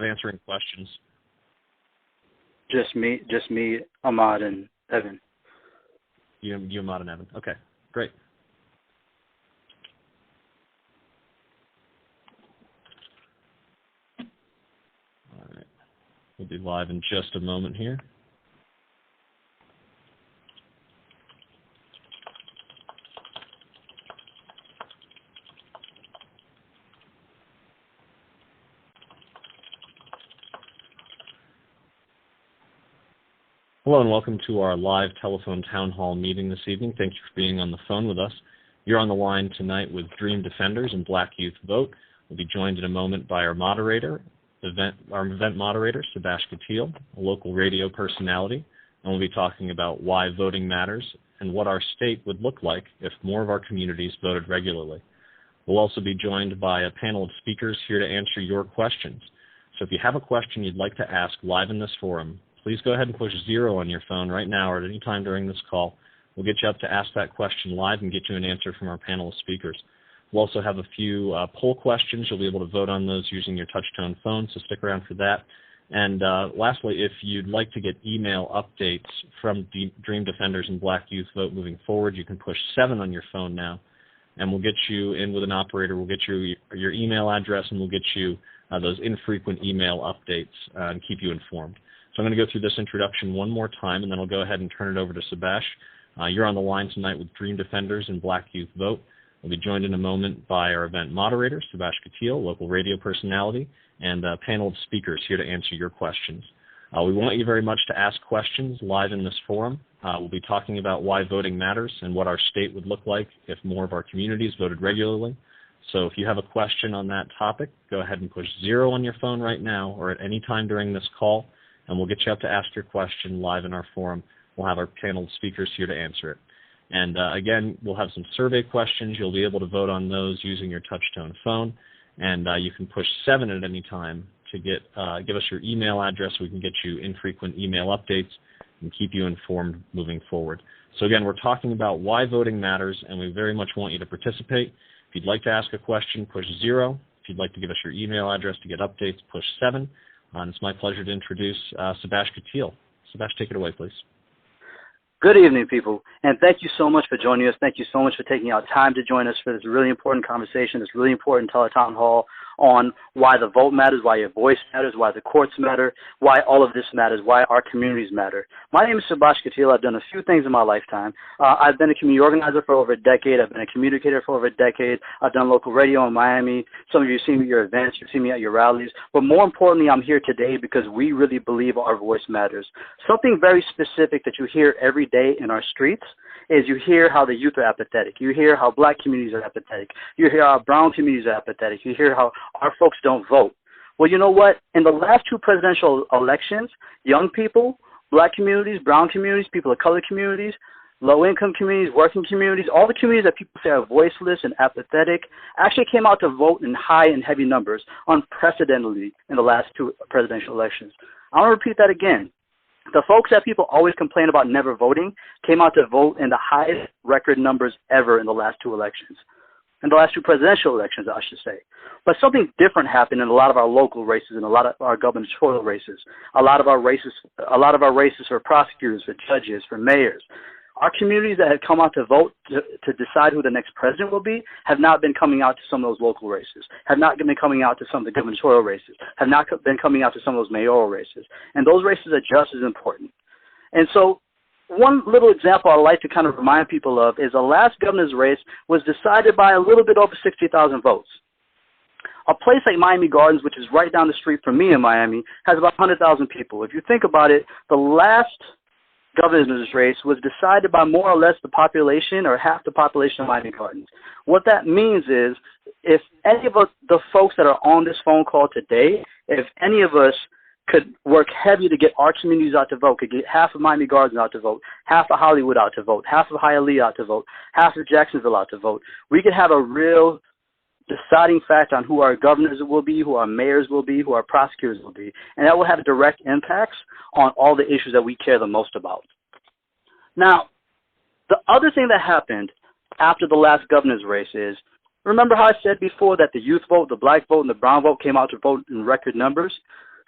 have answering questions? Just me, Ahmad, and Evan. You, Ahmad, and Evan. Okay, great. All right. We'll be live in just a moment here. Hello and welcome to our live telephone town hall meeting this evening. Thank you for being on the phone with us. You're on the line tonight with Dream Defenders and Black Youth Vote. We'll be joined in a moment by our event moderator, Sebash Katil, a local radio personality, and we'll be talking about why voting matters and what our state would look like if more of our communities voted regularly. We'll also be joined by a panel of speakers here to answer your questions. So if you have a question you'd like to ask live in this forum, please go ahead and push 0 on your phone right now or at any time during this call. We'll get you up to ask that question live and get you an answer from our panel of speakers. We'll also have a few poll questions. You'll be able to vote on those using your touch-tone phone, so stick around for that. And lastly, if you'd like to get email updates from Dream Defenders and Black Youth Vote moving forward, you can push 7 on your phone now, and we'll get you in with an operator. We'll get you your email address, and we'll get you those infrequent email updates and keep you informed. So I'm going to go through this introduction one more time, and then I'll go ahead and turn it over to Sebash. You're on the line tonight with Dream Defenders and Black Youth Vote. We'll be joined in a moment by our event moderator, Sebash Katil, local radio personality, and a panel of speakers here to answer your questions. We want you very much to ask questions live in this forum. We'll be talking about why voting matters and what our state would look like if more of our communities voted regularly. So if you have a question on that topic, go ahead and push 0 on your phone right now or at any time during this call, and we'll get you up to ask your question live in our forum. We'll have our panel of speakers here to answer it. And again, we'll have some survey questions. You'll be able to vote on those using your touch-tone phone, and you can push 7 at any time to give us your email address so we can get you infrequent email updates and keep you informed moving forward. So again, we're talking about why voting matters, and we very much want you to participate. If you'd like to ask a question, push 0. If you'd like to give us your email address to get updates, push 7. And it's my pleasure to introduce Sebash Katil. Sebash, take it away, please. Good evening, people, and thank you so much for joining us. Thank you so much for taking out time to join us for this really important conversation, this really important teletown hall on why the vote matters, why your voice matters, why the courts matter, why all of this matters, why our communities matter. My name is Sebash Katil. I've done a few things in my lifetime. I've been a community organizer for over a decade. I've been a communicator for over a decade. I've done local radio in Miami. Some of you see me at your events. You see me at your rallies. But more importantly, I'm here today because we really believe our voice matters. Something very specific that you hear every day in our streets is you hear how the youth are apathetic. You hear how black communities are apathetic. You hear how brown communities are apathetic. You hear how our folks don't vote. Well, you know what? In the last 2 presidential elections, young people, black communities, brown communities, people of color communities, low-income communities, working communities, all the communities that people say are voiceless and apathetic actually came out to vote in high and heavy numbers, unprecedentedly in the last 2 presidential elections. I want to repeat that again. The folks that people always complain about never voting came out to vote in the highest record numbers ever in the last 2 elections. In the last 2 presidential elections, I should say. But something different happened in a lot of our local races and a lot of our gubernatorial races. A lot of our races for prosecutors, for judges, for mayors. Our communities that have come out to vote to decide who the next president will be have not been coming out to some of those local races, have not been coming out to some of the gubernatorial races, have not been coming out to some of those mayoral races. And those races are just as important. And so one little example I'd like to kind of remind people of is the last governor's race was decided by a little bit over 60,000 votes. A place like Miami Gardens, which is right down the street from me in Miami, has about 100,000 people. If you think about it, the last governor's race was decided by more or less the population or half the population of Miami Gardens. What that means is if any of the folks that are on this phone call today, if any of us could work heavy to get our communities out to vote, could get half of Miami Gardens out to vote, half of Hollywood out to vote, half of Hialeah out to vote, half of Jacksonville out to vote, we could have a real deciding factor on who our governors will be, who our mayors will be, who our prosecutors will be. And that will have direct impacts on all the issues that we care the most about. Now, the other thing that happened after the last governor's race is, remember how I said before that the youth vote, the black vote, and the brown vote came out to vote in record numbers?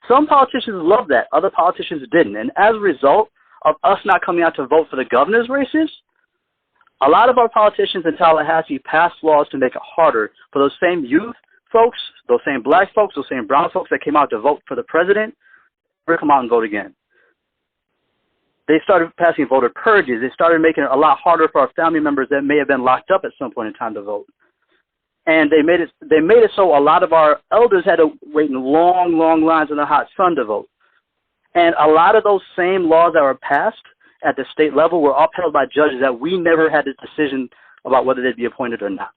Some politicians loved that. Other politicians didn't. And as a result of us not coming out to vote for the governor's races, a lot of our politicians in Tallahassee passed laws to make it harder for those same youth folks, those same black folks, those same brown folks that came out to vote for the president, to come out and vote again. They started passing voter purges. They started making it a lot harder for our family members that may have been locked up at some point in time to vote. And they made it so a lot of our elders had to wait in long, long lines in the hot sun to vote. And a lot of those same laws that were passed at the state level were upheld by judges that we never had a decision about whether they'd be appointed or not.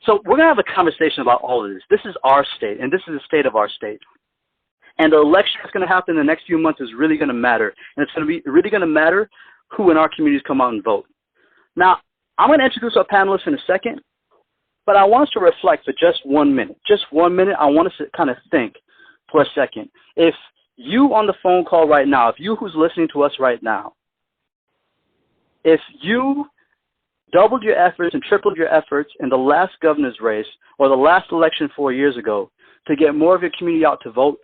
So we're going to have a conversation about all of this. This is our state, and this is the state of our state. And the election that's going to happen in the next few months is really going to matter. And it's going to be really going to matter who in our communities come out and vote. Now, I'm going to introduce our panelists in a second, but I want us to reflect for just 1 minute. Just 1 minute, I want us to kind of think for a second. If you on the phone call right now, if you who's listening to us right now, if you doubled your efforts and tripled your efforts in the last governor's race or the last election 4 years ago to get more of your community out to vote,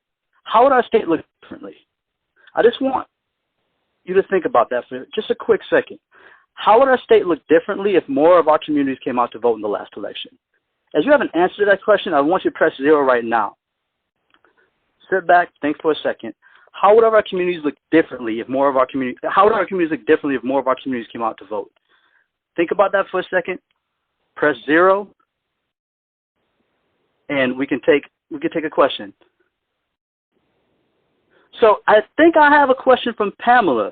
how would our state look differently? I just want you to think about that for just a quick second. How would our state look differently if more of our communities came out to vote in the last election? As you have an answer to that question, I want you to press 0 right now. Sit back, think for a second. How would our communities look differently if more of our communities? How would our communities look differently if more of our communities came out to vote? Think about that for a second. Press 0, and we can take a question. So I think I have a question from Pamela.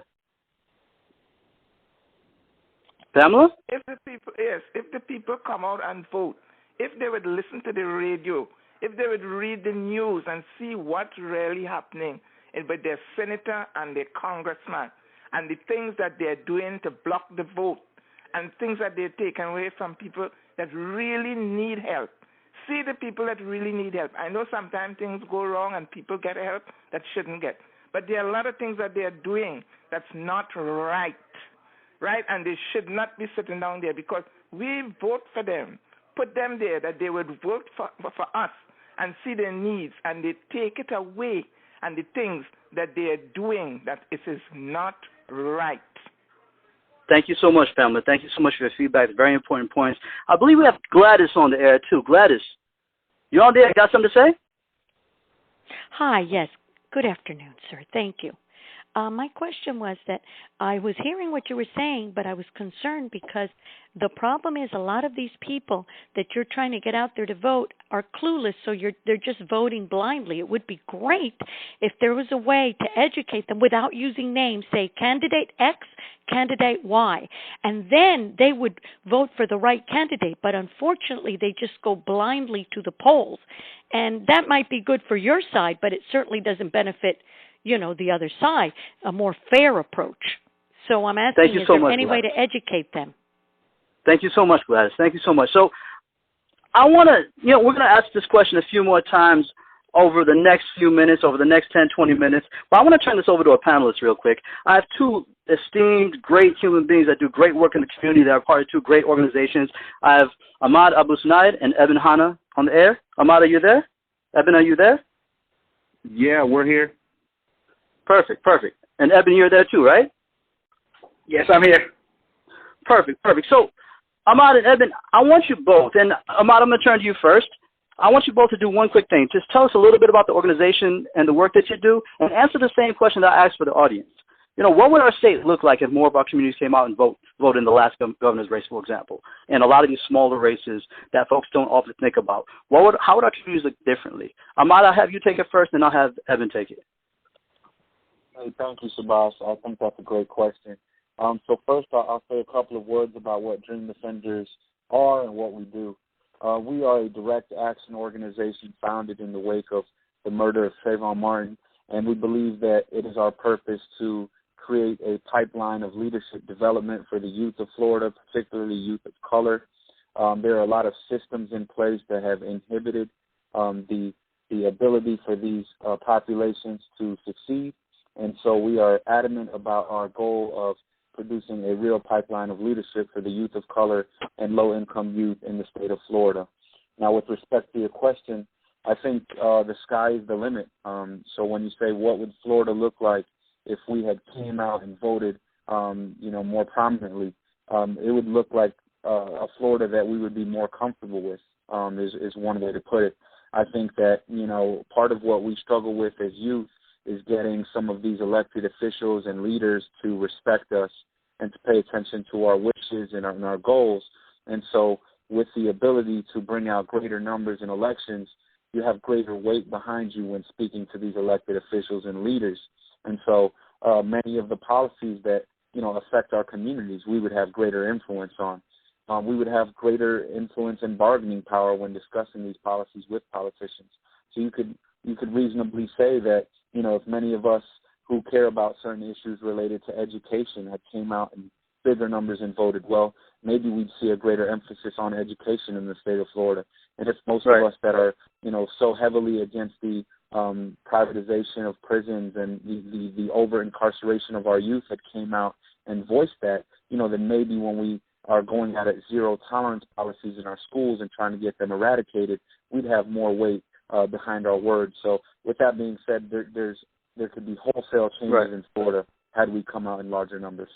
Pamela? If the people come out and vote, if they would listen to the radio, if they would read the news and see what's really happening with their senator and their congressman and the things that they're doing to block the vote and things that they're taking away from people that really need help. See the people that really need help. I know sometimes things go wrong and people get help that shouldn't get. But there are a lot of things that they're doing that's not right? And they should not be sitting down there because we vote for them, put them there that they would vote for us and see their needs, and they take it away and the things that they are doing that it is not right. Thank you so much, Pamela. Thank you so much for your feedback. Very important points. I believe we have Gladys on the air, too. Gladys, you on there? Got something to say? Hi, yes. Good afternoon, sir. Thank you. My question was that I was hearing what you were saying, but I was concerned because the problem is a lot of these people that you're trying to get out there to vote are clueless, so they're just voting blindly. It would be great if there was a way to educate them without using names, say candidate X, candidate Y, and then they would vote for the right candidate, but unfortunately they just go blindly to the polls. And that might be good for your side, but it certainly doesn't benefit the other side, a more fair approach. So I'm asking, is there any way to educate them? Thank you so much, Gladys. Thank you so much. So I want to, we're going to ask this question a few more times over the next few minutes, over the next 10, 20 minutes. But I want to turn this over to our panelists real quick. I have two esteemed, great human beings that do great work in the community that are part of two great organizations. I have Ahmad Abu Sunaid and Eben Hanna on the air. Ahmad, are you there? Eben, are you there? Yeah, we're here. Perfect. And Eben, you're there too, right? Yes, I'm here. Perfect. So, Ahmad and Eben, I want you both, and Ahmad, I'm going to turn to you first. I want you both to do one quick thing. Just tell us a little bit about the organization and the work that you do, and answer the same question that I asked for the audience. What would our state look like if more of our communities came out and voted in the last governor's race, for example, and a lot of these smaller races that folks don't often think about? How would our communities look differently? Ahmad, I'll have you take it first, and I'll have Eben take it. Hey, thank you, Shabazz. I think that's a great question. So first, I'll say a couple of words about what Dream Defenders are and what we do. We are a direct action organization founded in the wake of the murder of Trayvon Martin, and we believe that it is our purpose to create a pipeline of leadership development for the youth of Florida, particularly youth of color. There are a lot of systems in place that have inhibited the ability for these populations to succeed. And so we are adamant about our goal of producing a real pipeline of leadership for the youth of color and low-income youth in the state of Florida. Now, with respect to your question, I think the sky is the limit. So when you say what would Florida look like if we had came out and voted, more prominently, it would look like a Florida that we would be more comfortable with, is one way to put it. I think that, part of what we struggle with as youth is getting some of these elected officials and leaders to respect us and to pay attention to our wishes and our goals. And so with the ability to bring out greater numbers in elections, you have greater weight behind you when speaking to these elected officials and leaders. And so many of the policies that, affect our communities, we would have greater influence on. We would have greater influence and bargaining power when discussing these policies with politicians. So you could reasonably say that, if many of us who care about certain issues related to education had came out in bigger numbers and voted, well, maybe we'd see a greater emphasis on education in the state of Florida. And if most of us that are, so heavily against the privatization of prisons and the over-incarceration of our youth that came out and voiced that, then maybe when we are going at it zero-tolerance policies in our schools and trying to get them eradicated, we'd have more weight behind our words. So with that being said, there could be wholesale changes in Florida had we come out in larger numbers.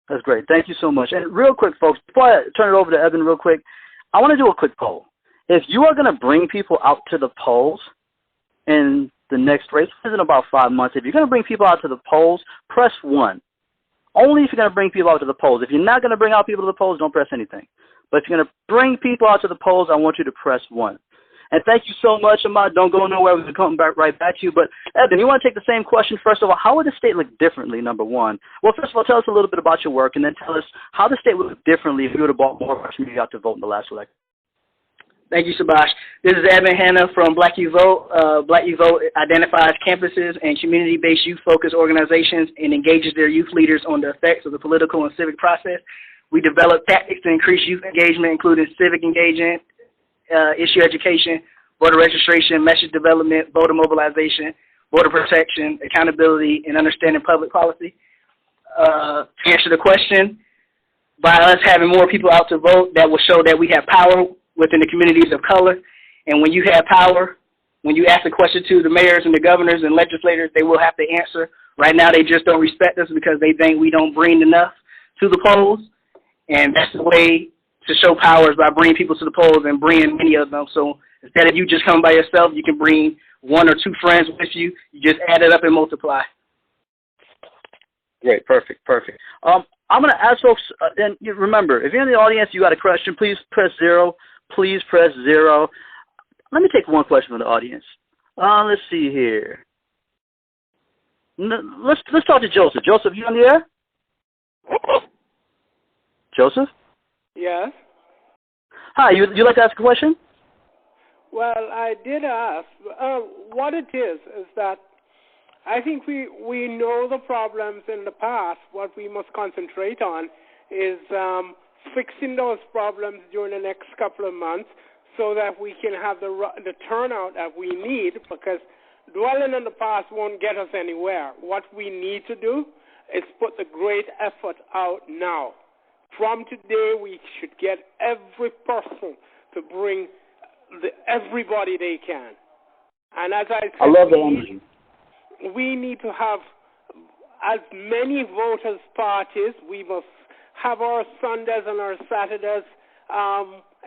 That's great. Thank you so much. And real quick, folks, before I turn it over to Eben real quick, I want to do a quick poll. If you are going to bring people out to the polls in the next race, this is in about 5 months, if you're going to bring people out to the polls, press 1. Only if you're going to bring people out to the polls. If you're not going to bring out people to the polls, don't press anything. But if you're going to bring people out to the polls, I want you to press 1. And thank you so much, Ahmad. Don't go nowhere. We're coming right back to you. But, Eben, you want to take the same question? First of all, how would the state look differently, number one? Well, first of all, tell us a little bit about your work, and then tell us how the state would look differently if we would have brought more of our community out to vote in the last election. Thank you, Subash. This is Eben Hanna from Black Youth Vote. Black Youth Vote identifies campuses and community-based youth-focused organizations and engages their youth leaders on the effects of the political and civic process. We develop tactics to increase youth engagement, including civic engagement, issue education, voter registration, message development, voter mobilization, voter protection, accountability, and understanding public policy. To answer the question, by us having more people out to vote, that will show that we have power within the communities of color. And when you have power, when you ask a question to the mayors and the governors and legislators, they will have to answer. Right now, they just don't respect us because they think we don't bring enough to the polls. And that's the way to show power, is by bringing people to the polls and bringing many of them. So instead of you just coming by yourself, you can bring 1 or 2 friends with you. You just add it up and multiply. Great, perfect. I'm going to ask folks, and remember, if you're in the audience, you got a question, please press 0. Please press 0. Let me take one question from the audience. Let's see here. Let's talk to Joseph. Joseph, you on the air? Joseph? Yes. Hi, you like to ask a question? Well, I did ask. What it is that I think we know the problems in the past. What we must concentrate on is fixing those problems during the next couple of months so that we can have the turnout that we need, because dwelling on the past won't get us anywhere. What we need to do is put the great effort out now. From today, we should get every person to bring everybody they can. And as I said, I love the energy. We need to have as many voters' parties. We must have our Sundays and our Saturdays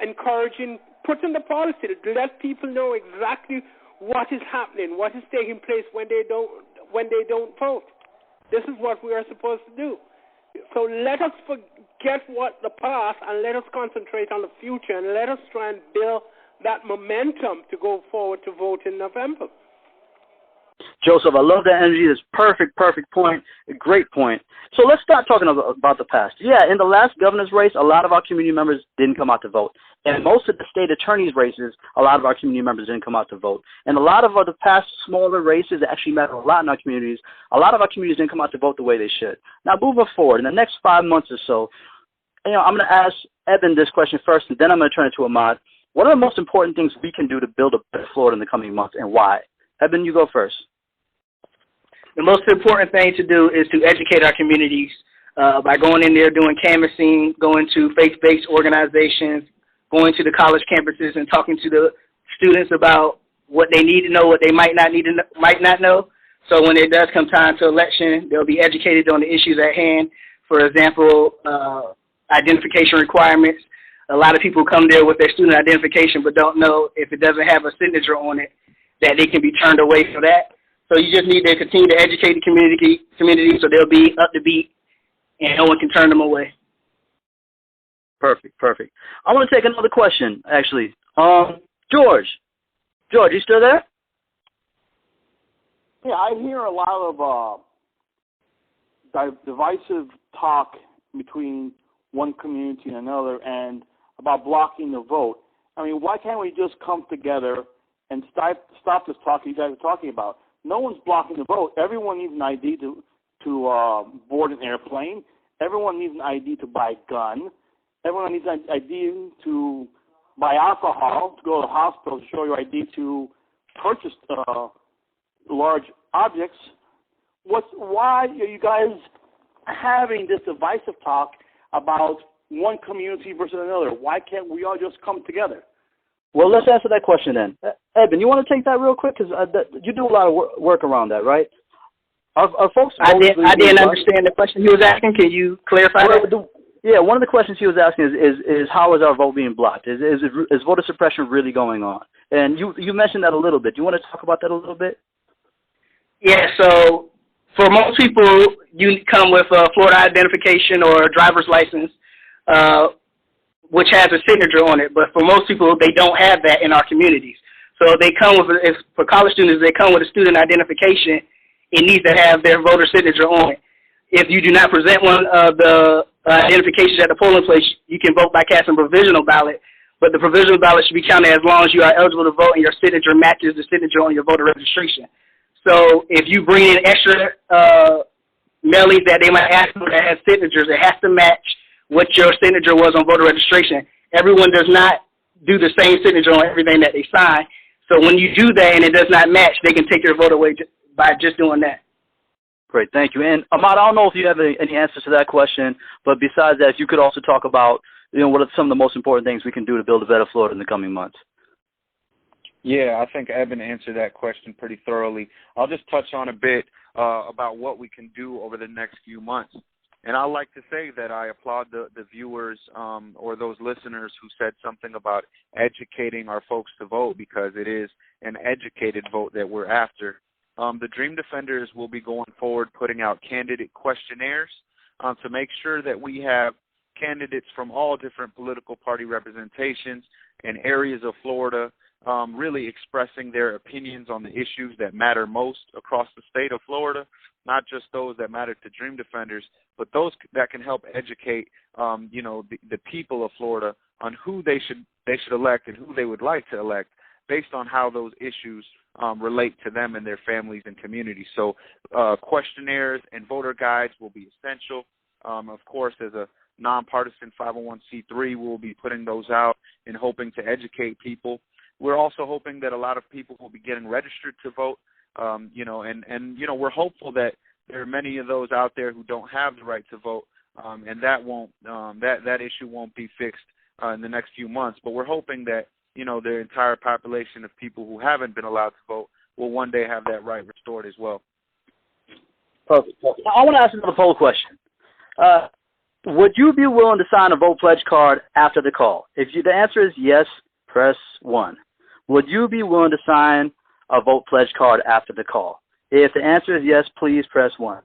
encouraging, putting the policy to let people know exactly what is happening, what is taking place when they don't vote. This is what we are supposed to do. So let us forget what the past and let us concentrate on the future, and let us try and build that momentum to go forward to vote in November. Joseph, I love that energy. That's perfect point. A great point. So let's start talking about the past. Yeah, in the last governor's race, a lot of our community members didn't come out to vote. And most of the state attorney's races, a lot of our community members didn't come out to vote. And a lot of the past smaller races that actually matter a lot in our communities, a lot of our communities didn't come out to vote the way they should. Now, moving forward, in the next 5 months or so, I'm going to ask Eben this question first, and then I'm going to turn it to Ahmad. What are the most important things we can do to build a better Florida in the coming months, and why? Eben, you go first. The most important thing to do is to educate our communities by going in there, doing canvassing, going to faith-based organizations, going to the college campuses and talking to the students about what they need to know, what they might not know. So when it does come time to election, they'll be educated on the issues at hand. For example, identification requirements. A lot of people come there with their student identification but don't know if it doesn't have a signature on it that they can be turned away for that. So you just need to continue to educate the community so they'll be up to beat and no one can turn them away. Perfect. I want to take another question, actually. George, you still there? Yeah, I hear a lot of divisive talk between one community and another and about blocking the vote. I mean, why can't we just come together and stop this talk you guys are talking about? No one's blocking the vote. Everyone needs an ID to board an airplane. Everyone needs an ID to buy a gun. Everyone needs an ID to buy alcohol, to go to the hospital, to show your ID to purchase large objects. Why are you guys having this divisive talk about one community versus another? Why can't we all just come together? Well, let's answer that question then. Eben, you want to take that real quick? Because you do a lot of work around that, right? Are folks... I didn't understand the question he was asking. Can you clarify that? Yeah, one of the questions he was asking is how is our vote being blocked? Is voter suppression really going on? And you mentioned that a little bit. Do you want to talk about that a little bit? Yeah, so for most people, you come with a Florida identification or a driver's license, which has a signature on it. But for most people, they don't have that in our communities. So they come with, for college students, they come with a student identification. It needs to have their voter signature on it. If you do not present one of the identifications at the polling place, you can vote by casting provisional ballot. But the provisional ballot should be counted as long as you are eligible to vote and your signature matches the signature on your voter registration. So if you bring in extra mailings that they might ask for that has signatures, it has to match what your signature was on voter registration. Everyone does not do the same signature on everything that they sign. So when you do that and it does not match, they can take your vote away by just doing that. Great, thank you. And Ahmad, I don't know if you have any answers to that question, but besides that, if you could also talk about, what are some of the most important things we can do to build a better Florida in the coming months? Yeah, I think Eben answered that question pretty thoroughly. I'll just touch on a bit about what we can do over the next few months. And I'd like to say that I applaud the viewers or those listeners who said something about educating our folks to vote, because it is an educated vote that we're after. The Dream Defenders will be going forward putting out candidate questionnaires to make sure that we have candidates from all different political party representations and areas of Florida really expressing their opinions on the issues that matter most across the state of Florida, not just those that matter to Dream Defenders, but those that can help educate, the people of Florida on who they should elect and who they would like to elect based on how those issues relate to them and their families and communities. So questionnaires and voter guides will be essential. Of course, as a nonpartisan 501c3, we'll be putting those out and hoping to educate people. We're also hoping that a lot of people will be getting registered to vote, we're hopeful that there are many of those out there who don't have the right to vote, and that issue won't be fixed in the next few months. But we're hoping that the entire population of people who haven't been allowed to vote will one day have that right restored as well. Perfect. Now, I want to ask another poll question. Would you be willing to sign a vote pledge card after the call? If the answer is yes, press 1. Would you be willing to sign a vote pledge card after the call? If the answer is yes, please press 1.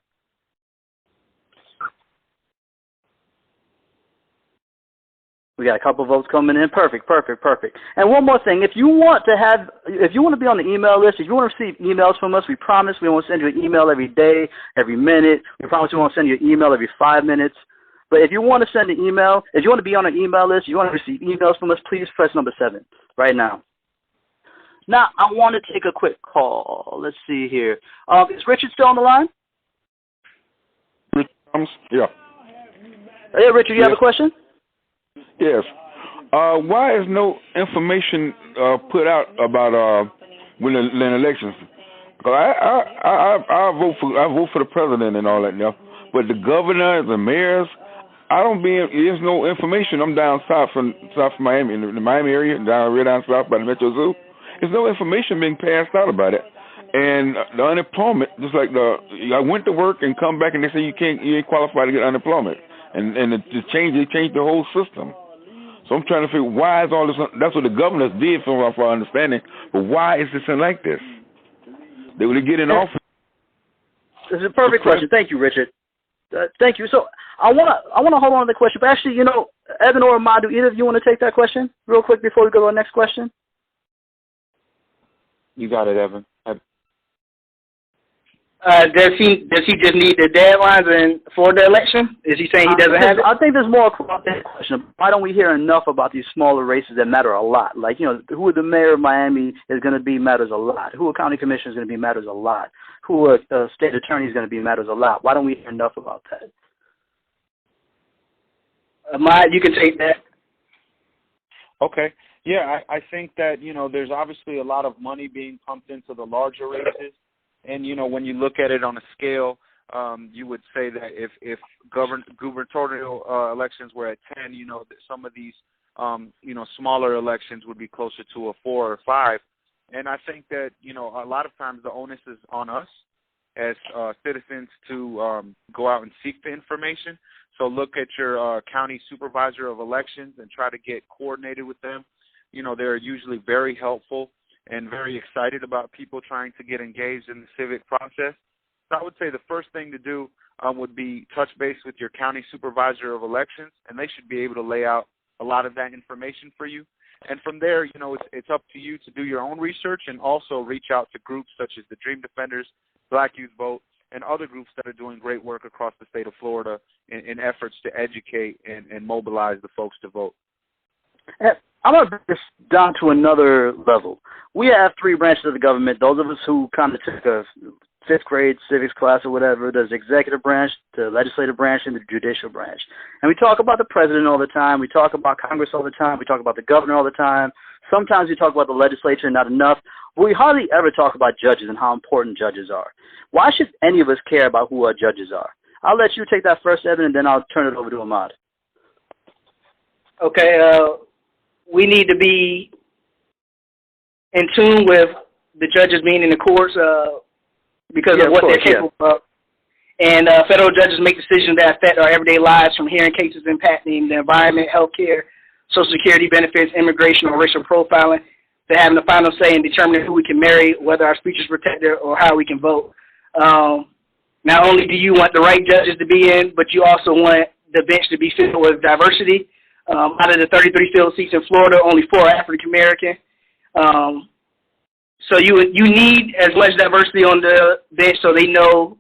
We got a couple of votes coming in. Perfect. And one more thing, if you want to be on the email list, if you want to receive emails from us, we promise we won't send you an email every day, every minute. We promise we won't send you an email every 5 minutes. But if you want to send an email, if you want to be on an email list, you want to receive emails from us, please press number 7 right now. Now, I want to take a quick call. Let's see here. Is Richard still on the line? Yeah. Hey, Richard, you have a question? Yes. Why is no information put out about when the elections? Because I vote for the president and all that, but the governor, the mayors, there's no information. I'm down south from Miami, in the Miami area, real down south by the Metro Zoo, There's no information being passed out about it. And the unemployment, just like I went to work and come back and they say you ain't qualified to get unemployment. And they changed the whole system. So I'm trying to figure why is all this. That's what the governors did from our understanding. But why is this like this? They would get in office. This is a perfect question. Thank you, Richard. Thank you. So I want to hold on to the question, but actually, Evan or Ahmad, do either of you want to take that question real quick before we go to our next question? You got it, Evan. Does he just need the deadlines for the election? Is he saying he doesn't have it? I think there's more across that question. Why don't we hear enough about these smaller races that matter a lot? Like, who the mayor of Miami is going to be matters a lot. Who a county commissioner is going to be matters a lot. Who a state attorney is going to be matters a lot. Why don't we hear enough about that? Ahmad, you can take that. Okay. Yeah, I think that, there's obviously a lot of money being pumped into the larger races. And, when you look at it on a scale, you would say that if gubernatorial elections were at 10, some of these, smaller elections would be closer to a 4 or 5. And I think that, a lot of times the onus is on us as citizens to go out and seek the information. So look at your county supervisor of elections and try to get coordinated with them. They're usually very helpful and very excited about people trying to get engaged in the civic process. So I would say the first thing to do would be touch base with your county supervisor of elections, and they should be able to lay out a lot of that information for you. And from there, it's up to you to do your own research and also reach out to groups such as the Dream Defenders, Black Youth Vote, and other groups that are doing great work across the state of Florida in efforts to educate and mobilize the folks to vote. I'm going to bring this down to another level. We have 3 branches of the government. Those of us who kind of took a 5th grade civics class or whatever, there's the executive branch, the legislative branch, and the judicial branch. And we talk about the president all the time. We talk about Congress all the time. We talk about the governor all the time. Sometimes we talk about the legislature, not enough. But we hardly ever talk about judges and how important judges are. Why should any of us care about who our judges are? I'll let you take that first, Evan, and then I'll turn it over to Ahmad. Okay, we need to be in tune with the judges being in the courts because of what they're capable of. And federal judges make decisions that affect our everyday lives, from hearing cases impacting the environment, healthcare, Social Security benefits, immigration, or racial profiling, to having the final say in determining who we can marry, whether our speech is protected, or how we can vote. Not only do you want the right judges to be in, but you also want the bench to be filled with diversity. Out of the 33 field seats in Florida, only 4 are African American. So you need as much diversity on the bench so they know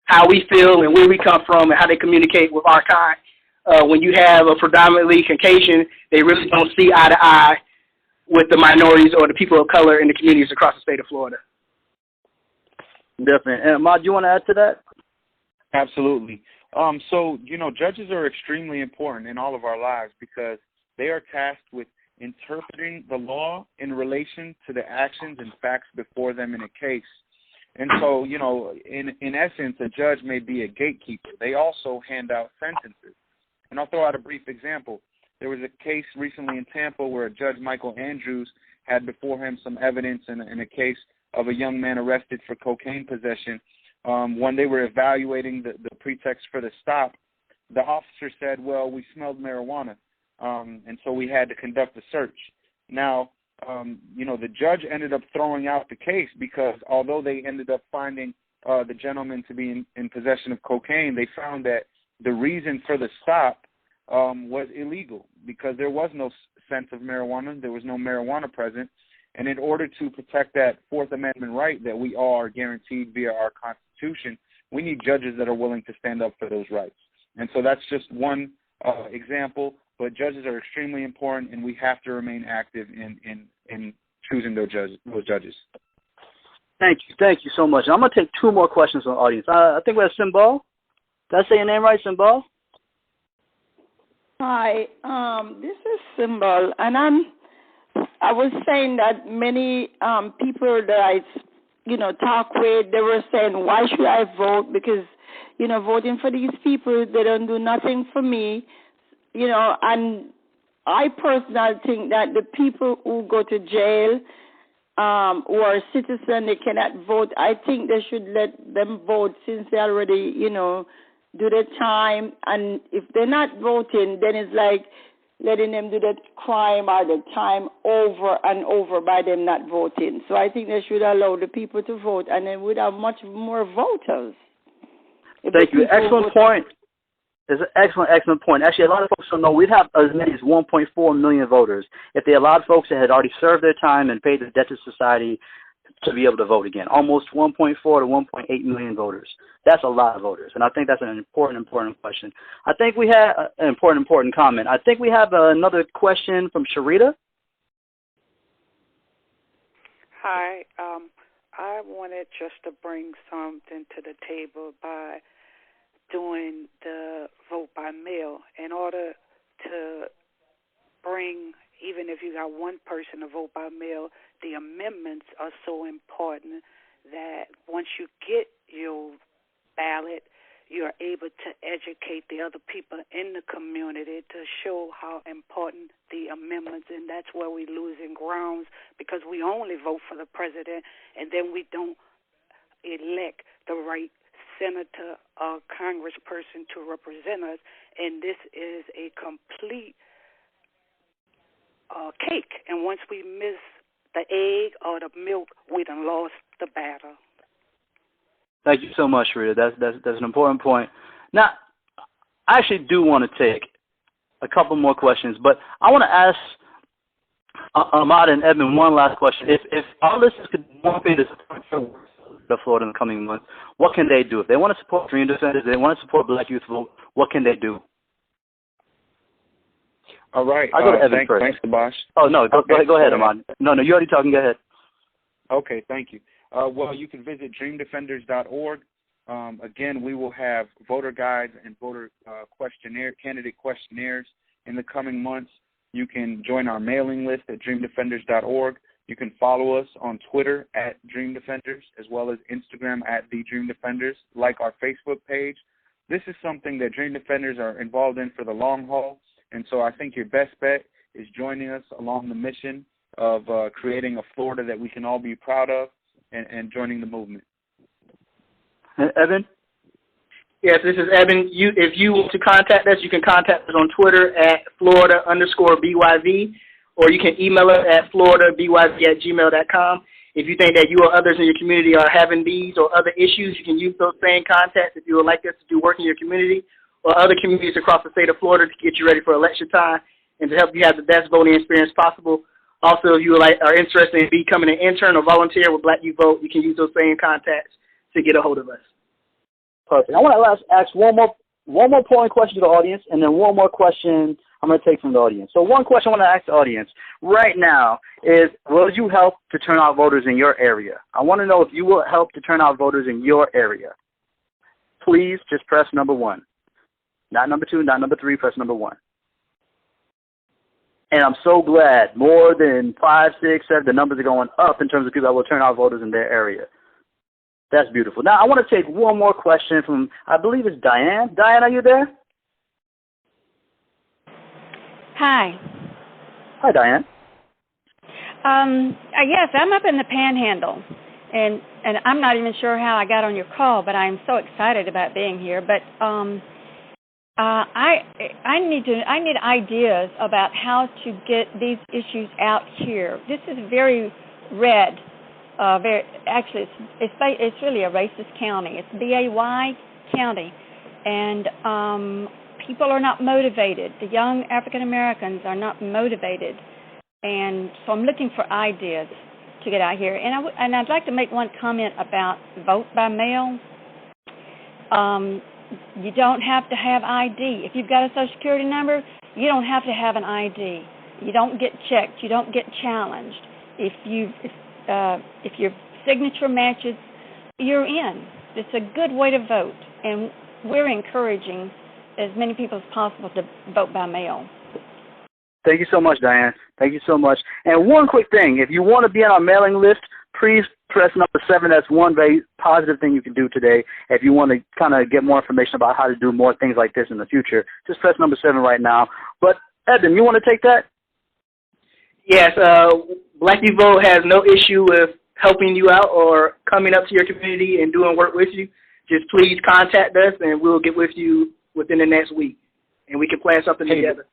how we feel and where we come from and how they communicate with our kind. When you have a predominantly Caucasian, they really don't see eye to eye with the minorities or the people of color in the communities across the state of Florida. Definitely. And Ahmad, do you want to add to that? Absolutely. So, judges are extremely important in all of our lives because they are tasked with interpreting the law in relation to the actions and facts before them in a case. And so, in essence, a judge may be a gatekeeper. They also hand out sentences. And I'll throw out a brief example. There was a case recently in Tampa where Judge Michael Andrews had before him some evidence in a case of a young man arrested for cocaine possession. When they were evaluating the pretext for the stop, the officer said, well, we smelled marijuana, and so we had to conduct a search. Now, the judge ended up throwing out the case because although they ended up finding the gentleman to be in possession of cocaine, they found that the reason for the stop was illegal because there was no scent of marijuana, there was no marijuana present. And in order to protect that Fourth Amendment right that we all are guaranteed via our Constitution, we need judges that are willing to stand up for those rights. And so that's just one example, but judges are extremely important, and we have to remain active in choosing those judges. Thank you so much. I'm going to take 2 more questions from the audience. I think we have Simbal. Did I say your name right, Simbal? Hi, this is Simbal, and I was saying that many people that I, talk with, they were saying, why should I vote? Because, voting for these people, they don't do nothing for me, and I personally think that the people who go to jail who are citizens, they cannot vote. I think they should let them vote since they already, do their time. And if they're not voting, then it's like letting them do the crime or the time over and over by them not voting. So I think they should allow the people to vote, and then we'd have much more voters. Thank you. Excellent point. It's an excellent point. Actually, a lot of folks don't know we'd have as many as 1.4 million voters if they allowed folks that had already served their time and paid their debt to society to be able to vote again. Almost 1.4 to 1.8 million voters. That's a lot of voters, and I think that's an important question. I think we had an important comment. I think we have another question from Sharita. Hi. I wanted just to bring something to the table by doing the vote by mail in order to bring, even if you got one person to vote by mail, the amendments are so important that once you get your ballot, you're able to educate the other people in the community to show how important the amendments, and that's where we're losing grounds because we only vote for the president and then we don't elect the right senator or congressperson to represent us, and this is a complete cake. And once we miss the egg or the milk, we done lost the battle. Thank you so much, Rita. That's an important point. Now, I actually do want to take a couple more questions, but I want to ask Ahmad and Edmund one last question. If our listeners could want me to support Florida in the coming months, what can they do? If they want to support Dream Defenders, if they want to support Black Youth Vote, what can they do? All right. I'll go to Evan first. Thanks, Sabash. Oh, no. Go ahead, Ahmad. No, you already talking. Go ahead. Okay, thank you. Well, you can visit dreamdefenders.org. Again, we will have voter guides and voter candidate questionnaires in the coming months. You can join our mailing list at dreamdefenders.org. You can follow us on Twitter at Dream Defenders, as well as Instagram at The Dream Defenders, like our Facebook page. This is something that Dream Defenders are involved in for the long haul, and so I think your best bet is joining us along the mission of creating a Florida that we can all be proud of and joining the movement. Evan? Yes, this is Evan. If you want to contact us, you can contact us on Twitter at Florida_BYV, or you can email us at FloridaBYV@gmail.com. If you think that you or others in your community are having these or other issues, you can use those same contacts if you would like us to do work in your community or other communities across the state of Florida to get you ready for election time and to help you have the best voting experience possible. Also, if you are interested in becoming an intern or volunteer with Black Youth Vote, you can use those same contacts to get a hold of us. Perfect. I want to ask one more polling question to the audience, and then one more question I'm going to take from the audience. So one question I want to ask the audience right now is, will you help to turn out voters in your area? I want to know if you will help to turn out voters in your area. Please just press number 1. Not number 2, not number 3, press number 1. And I'm so glad more than 5, 6, 7, the numbers are going up in terms of people that will turn out voters in their area. That's beautiful. Now, I want to take one more question from, I believe it's Diane. Diane, are you there? Hi. Hi, Diane. Yes, I'm up in the Panhandle, and I'm not even sure how I got on your call, but I'm so excited about being here. But I need ideas about how to get these issues out here. This is very red. It's really a racist county. It's BAY County, and people are not motivated. The young African Americans are not motivated, and so I'm looking for ideas to get out here. And I'd like to make one comment about vote by mail. You don't have to have ID. If you've got a Social Security number, you don't have to have an ID. You don't get checked. You don't get challenged. If your signature matches, you're in. It's a good way to vote, and we're encouraging as many people as possible to vote by mail. Thank you so much, Diane. Thank you so much. And one quick thing, if you want to be on our mailing list, please press number 7. That's one very positive thing you can do today. If you want to kind of get more information about how to do more things like this in the future, just press number 7 right now. But, Evan, you want to take that? Yes, Black Youth Vote has no issue with helping you out or coming up to your community and doing work with you. Just please contact us, and we'll get with you within the next week, and we can plan something together.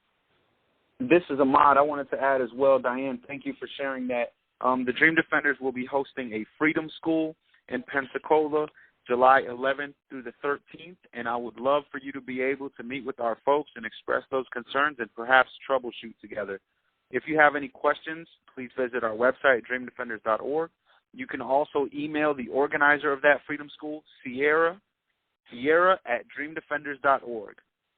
This is Ahmad. I wanted to add as well, Diane, thank you for sharing that. The Dream Defenders will be hosting a Freedom School in Pensacola, July 11th through the 13th, and I would love for you to be able to meet with our folks and express those concerns and perhaps troubleshoot together. If you have any questions, please visit our website, dreamdefenders.org. You can also email the organizer of that Freedom School, Sierra at dreamdefenders.org.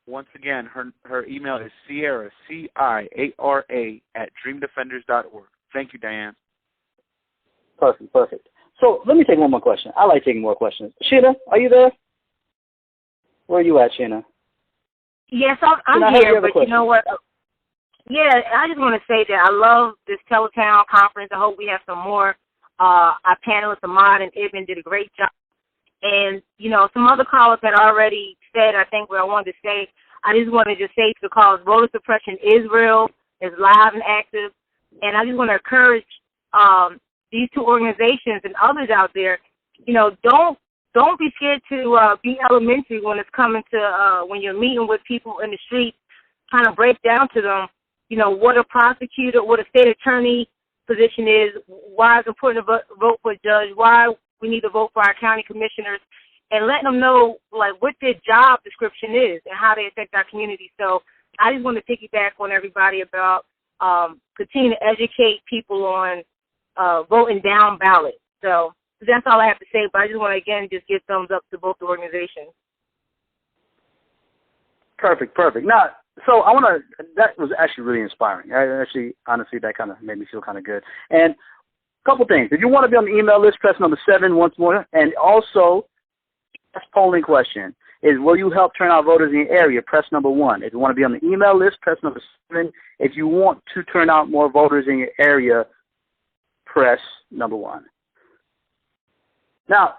Once again, her email is Sierra, C-I-A-R-A, at dreamdefenders.org. Thank you, Diane. Perfect. So let me take one more question. I like taking more questions. Sheena, are you there? Where are you at, Sheena? Yes, I'm here, but you know what? Yeah, I just want to say that I love this Teletown conference. I hope we have some more. Our panelists, Ahmad and Ibn, did a great job. And, you know, some other callers had already said, I think, what I wanted to say. I just wanted to say to the callers, voter suppression is real, is live and active. And I just want to encourage these two organizations and others out there, you know, don't be scared to be elementary when it's coming to when you're meeting with people in the street, trying to break down to them, you know, what a prosecutor, what a state attorney position is, why it's important to vote for a judge, why we need to vote for our county commissioners, and letting them know, like, what their job description is and how they affect our community. So I just want to piggyback on everybody about continue to educate people on voting down ballot. So that's all I have to say, but I just want to, again, just give thumbs up to both the organizations. Perfect. Now, so I want to, that was actually really inspiring. Honestly, that kind of made me feel kind of good. And a couple things. If you want to be on the email list, press number 7 once more. And also, this polling question is, will you help turn out voters in your area? Press number 1. If you want to be on the email list, press number 7. If you want to turn out more voters in your area, press number 1. Now,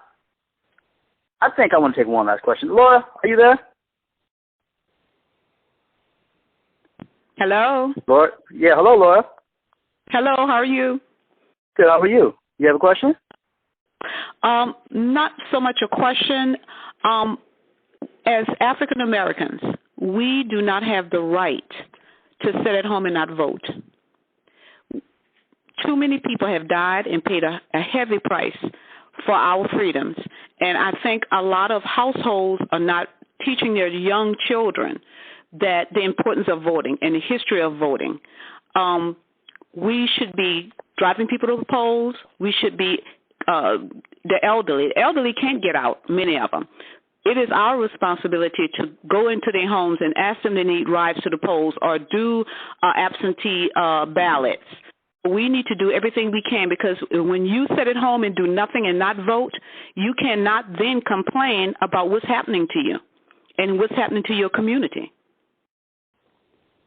I think I want to take one last question. Laura, are you there? Hello. Laura? Yeah, hello, Laura. Hello, how are you? Good, how are you? You have a question? Not so much a question. As African Americans, we do not have the right to sit at home and not vote. Too many people have died and paid a heavy price for our freedoms. And I think a lot of households are not teaching their young children that the importance of voting and the history of voting. We should be driving people to the polls. We should be the elderly. The elderly can't get out, many of them. It is our responsibility to go into their homes and ask them to need rides to the polls or do absentee ballots. We need to do everything we can, because when you sit at home and do nothing and not vote, you cannot then complain about what's happening to you and what's happening to your community.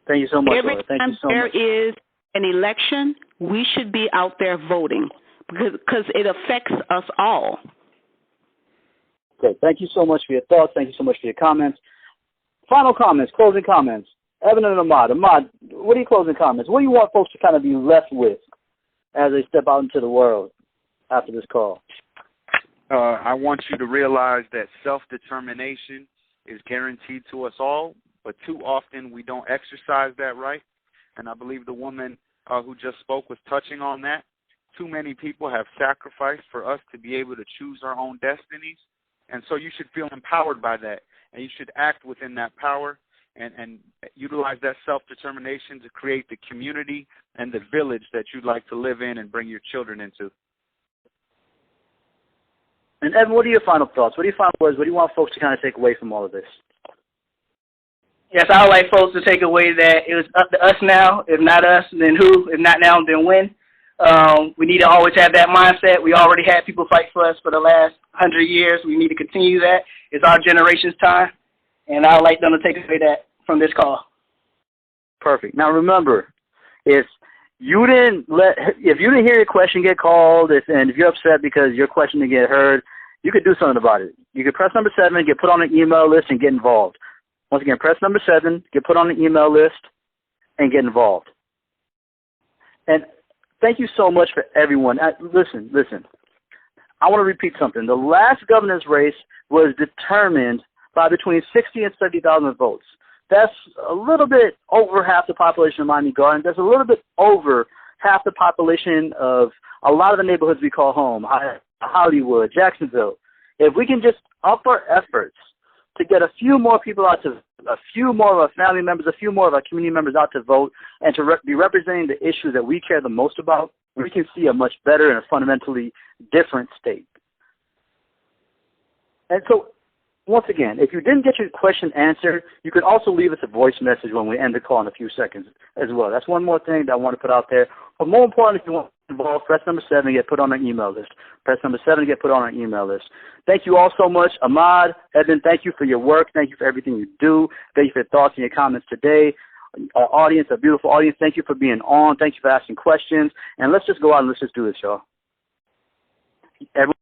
Thank you so much, Every Laura. Thank time you so there much. is an election, we should be out there voting because it affects us all. Great. Thank you so much for your thoughts. Thank you so much for your comments. Final comments, closing comments. Evan and Ahmad. Ahmad, what are your closing comments? What do you want folks to kind of be left with as they step out into the world after this call? I want you to realize that self-determination is guaranteed to us all, but too often we don't exercise that right. And I believe the woman who just spoke was touching on that. Too many people have sacrificed for us to be able to choose our own destinies. And so you should feel empowered by that, and you should act within that power and utilize that self-determination to create the community and the village that you'd like to live in and bring your children into. And Evan, what are your final thoughts? What are your final words? What do you want folks to kind of take away from all of this? Yes, I would like folks to take away that it was up to us now. If not us, then who? If not now, then when? We need to always have that mindset. We already had people fight for us for the last 100 years. We need to continue that. It's our generation's time, and I would like them to take away that from this call. Perfect. Now remember, if you didn't hear your question get called, and if you're upset because your question didn't get heard, you could do something about it. You could press number 7, get put on an email list, and get involved. Once again, press number 7, get put on the email list, and get involved. And Thank you so much for everyone. Listen. I want to repeat something. The last governor's race was determined by between 60 and 70,000 votes. That's a little bit over half the population of Miami Gardens. That's a little bit over half the population of a lot of the neighborhoods we call home, Hollywood, Jacksonville. If we can just up our efforts to get a few more people out to, a few more of our family members, a few more of our community members out to vote and to be representing the issues that we care the most about, we can see a much better and a fundamentally different state. And so, once again, if you didn't get your question answered, you can also leave us a voice message when we end the call in a few seconds as well. That's one more thing that I want to put out there. But more important, if you want to involve, press number 7 to get put on our email list. Press number 7 to get put on our email list. Thank you all so much. Ahmad, Eben, thank you for your work. Thank you for everything you do. Thank you for your thoughts and your comments today. Our audience, our beautiful audience, thank you for being on. Thank you for asking questions. And let's just go out and let's just do this, y'all. Everyone